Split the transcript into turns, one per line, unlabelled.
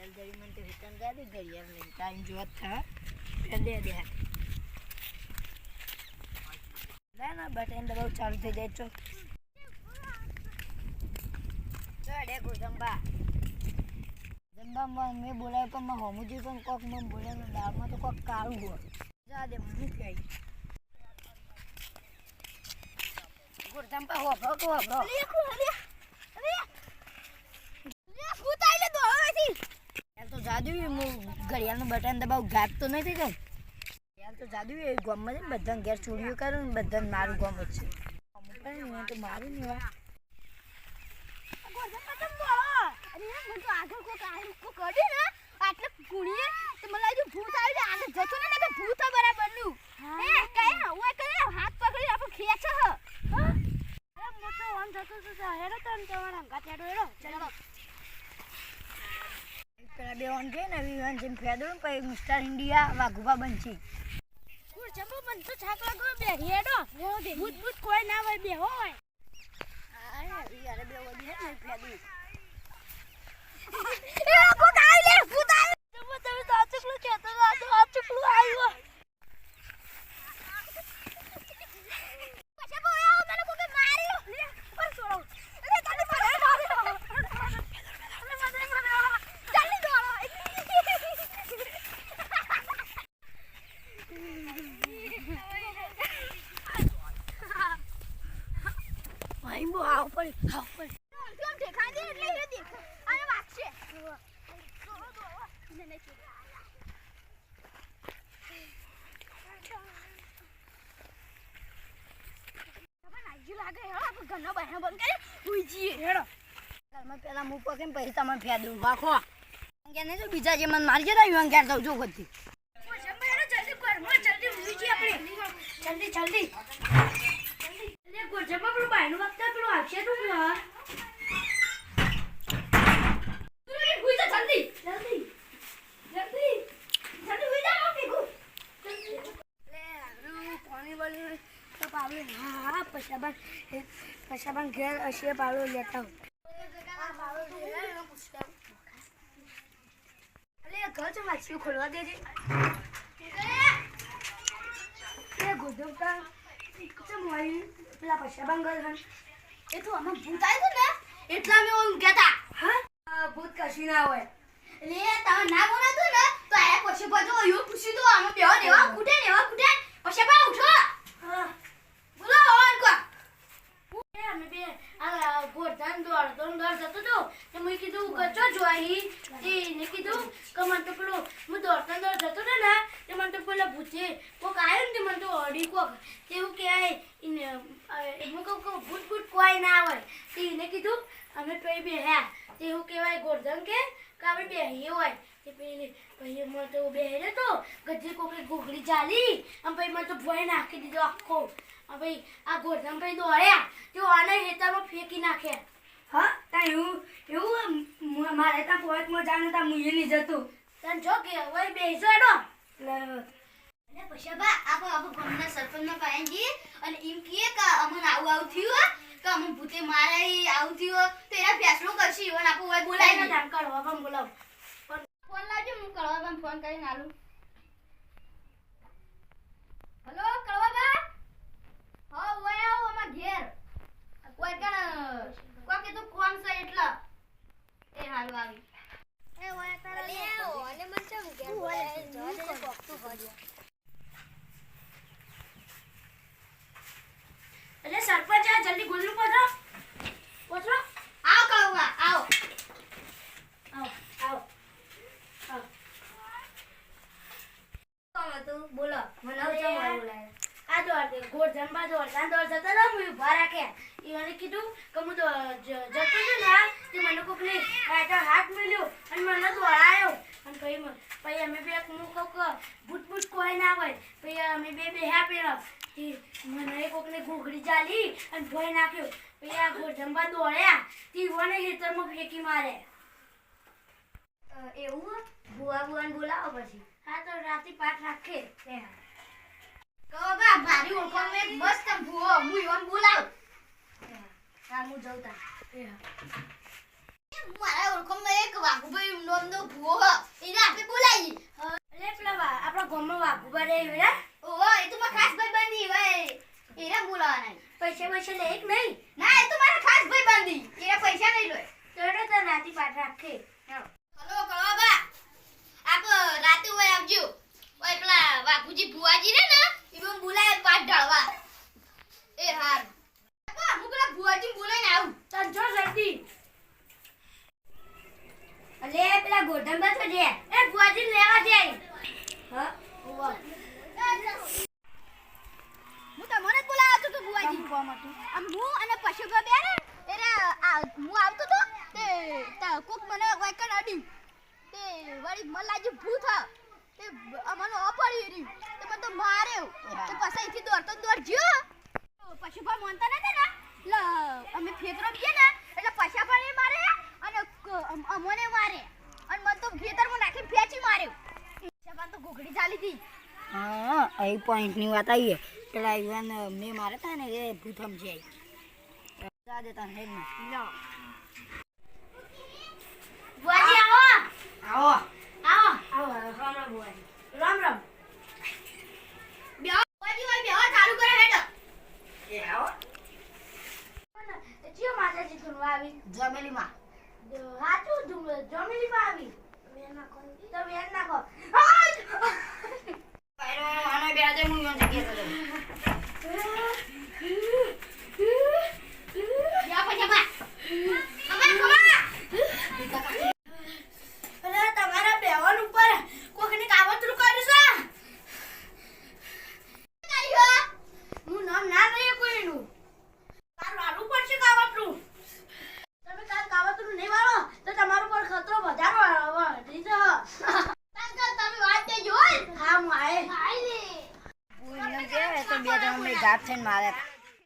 ઘડિયાળ મને તો રિટર્ન કરી દે ઘડિયાળ લઈને ટાઈમ જોવા થા દે દે ના ના બટન દબાવ ચાલુ થઈ જાય છો ચડે ગોજંબા જંબામાં મેં બોલાય પણ માં હોમુજી પણ કોક માં બોલાય દાળમાં તો કોક કાળું હોય જા દે મને કહી ગોજંબા હો ભો તો હો તો જાદુ ઘડિયાળનું બટન દબાવ ઘાત તો નહીં થઈ જાય યાર તો જાદુ એ ગામમાં છે ને બધાને ઘેર ચોરીઓ કરે ને બધાને મારું ગામ જ છે અમુક તો મારું નહીં હોય પેલા બે ઓન કે ને વિવાન જેમ ફેદો ને પછી મિસ્ટર ઇન્ડિયા વાઘુબા બનશી
જબો બન તો છાક લાગો બે હેડો ભૂત ભૂત કોઈ ના હોય બે હોય
આ યાર બે વધી હે ને ફેદો
એ કો કાઈ લે ભૂત આવી જબો તમે તો આચકલું કે તો આચકલું આવ્યો પછી બોયા મને કોકે માર્યો લે પર છોડો અરે તને મારે
આવ પડી
કેમ દેખાય દે એટલે એ દેખ આને વાગશે લાગે હેડો આપણે ઘરના બહાર બંધ કરી હુઈ જઈએ હેડો
ઘરમાં પેલા હું પકે ને પછી તમને ફેદું વાખો કે નહીં તો બીજા જે મને મારી જતા યુવાન ઘેર જાઉં જો ખોતી
જલ્દી ઘરમાં જલ્દી હુઈ જઈએ આપણે જલ્દી ગોજબા પેલું બાયનું વખતે પેલું આવશે તું હુઈ જા જલ્દી હુઈ જા પીગુ
લે પાણી વાળી તો પાવલે હા પશાબાન ઘેર અશે પાવલો લેતા અલે ઘર તો માછી ખોલવા દેજે એ ગોજબા મોઈ પેલા પશાબાન ઘર હન
એ તો અમે ભૂત આવ્યું ને એટલા અમે ઓમ કહેતા
હા ભૂત કશી ના હોય
લે તમે ના બોલાતું ને તો આ પછી પાછો એવું પૂછી દો અમે બેવા દેવા કુટે પછી બા ઉઠો
હા
બોલો ઓન કો અમે બે આ ગોરધાન દોડ જતો તો તે મેં કીધું ગચો જોઈ તે ને કીધું કે મને તો પેલો હું દોડ જતો ને તે મને તો પેલા ભૂતે કોક આવ્યો ને તે મને તો અડી કોક તેવું કે હું કહું ભૂત કોઈ ના હોય તે એને કીધું અમે બે હ્યા તેવું કહેવાય ગોરધન કે આપણે બેહીએ હોય તે પછી મને તો બેહે તો ગજે કોકરી ગોગડી ચાલી અને પછી મને તો ભોય નાખી દીધો આખો ભાઈ આ ગોરધન ભાઈ દોડ્યા તેઓ આને હેતરમાં ફેંકી નાખે
હા તા એવું મારે ત્યાં પોઈન્ટમાં જાણે તા મુએ નહીં જતું
તને જો કે હવે બેસો એડો
એટલે
અને પછી બા આપણે ગામના સરપંચના પાસે જઈએ અને એમ કહીએ કે અમને આવું થયું કે અમને ભૂતે મારે આવું થયું તો એના ફેસલો કરશે અને આપણે હોય બોલાવીને નામ કરવા પણ બોલાવ ફોન લાવજો હું કરવા પણ ફોન કરીને આલું હેલો કરવા બા હા ઓય આવો અમાર ઘેર કોઈ કણ કોઈ કીધું કોણ છે એટલા એ હારું આવી એ ઓય તારા લે અને મન ચમ ઘેર બોલે જવા દે કોકતું ભર્યો એટલે સરપંચ આ જલ્દી ગોલનું પધરો આવો કળવા આવો તું બોલો મને બોલાય આ દોડ ગોરધનબા દોડતા જતા હતા હું ઉભા રાખે એને કીધું કે હું તો જતો છું ને તે મને કોકને હાથ મળ્યો અને મને દોડાયો અને પછી અમે બે હું કોક ભૂત કોઈ ના હોય પછી અમે બે હ્યા પેલા મને કોકને ઘોઘડી ચાલી અને ભોય નાખ્યો પછી આ ગોરધનબા દોડ્યા તે મને ખેતરમાં ફેંકી મારે એવું બુઆને બોલાવો પછી હા તો રાતે પાઠ રાખે બા મારી ઓળખાણ એક મસ્ત ભૂવો હું ઈવન બોલાવ હા હું જઉં તા
મારા ઓળખમાં એક વાઘુભાઈ નામનો ભૂવો હ. એને આપણે બોલાવી.
અરે પેલા આપણા ગામમાં વાઘુબા રે એવડા
ઓહો, એ તો મારા ખાસ ભાઈબંધી હોય. એને બોલાવાના.
પૈસા લે એક નહીં
ના, એ તો મારા ખાસ ભાઈબંધી. એને પૈસા નહીં લે.
તોડો તો નાતી પાટ રાખે
હલો કળવા, આપ રાતે હોય આવજો. ઓય પેલા વાઘુજી ભુવાજી રે ને, એ મને બોલાય પાટ ઢાળવા. એ હાર. બાપા, હું પેલા ભુવાજી બોલાઈને આવું.
તન જો જલ્દી અલે પેલા ગોધંબા તો જે એ બુઆજી લેવા જાય હા ઓવા
હું તમને જ બોલાવતો તો ભુવાજી. આમ હું અને પશુભા બે ને હું આવતો તો તે કોક મને વાયકણ અડ્યું. તે વળી મને લાગ્યું ભૂત હ. તે અમને અપડી રહ્યું. તે મને તો માર્યો. તે પછી અહીંથી દોડતો દોડ જ્યો. પશુભા માનતા નતા ને એટલે અમે ખેતરો ગયા ને એટલે પશુભાને મારે અને અમને મારે અને મને તો ખેતરમાં નાખીને ફેંચી માર્યો. પશુભા તો ઘોઘડી ચાલી હતી.
હા અહીં પોઈન્ટની વાત આવી પેલા યુવાન મેં મારે હતા ને એ ભૂત સમજાય જા દેતા હેડ ને
બુઆજી આવો
આવો
આવો રામ બુઆજી રામ
બેહો ભુવાજી, ઓય બેહો, ચાલુ કરો હેડ.
એ આવો
જીઓ માતાજી ધૂણવા આવી
જમેલીમાં
હાચું જમીલીમાં આવી વેન નાખો તો વેન નાખો
આનો બે આજે હું યોન જગ્યા તો
યા પશુભા. ખમા.
અરે તમારા બેવાન ઉપર કોકને કાવતરું કર્યું છે હું નામ ના લઈએ કોઈનું કાલ વાળું પડશે કાવતરું તમે કાલ કાવતરું નહીં વાળો તો તમારું પર ખતરો વધારો વધી જશે
તમે વાત દેજો.
હા હું આય
તો બે જણ મેં ઘાટ થઈને માર્યા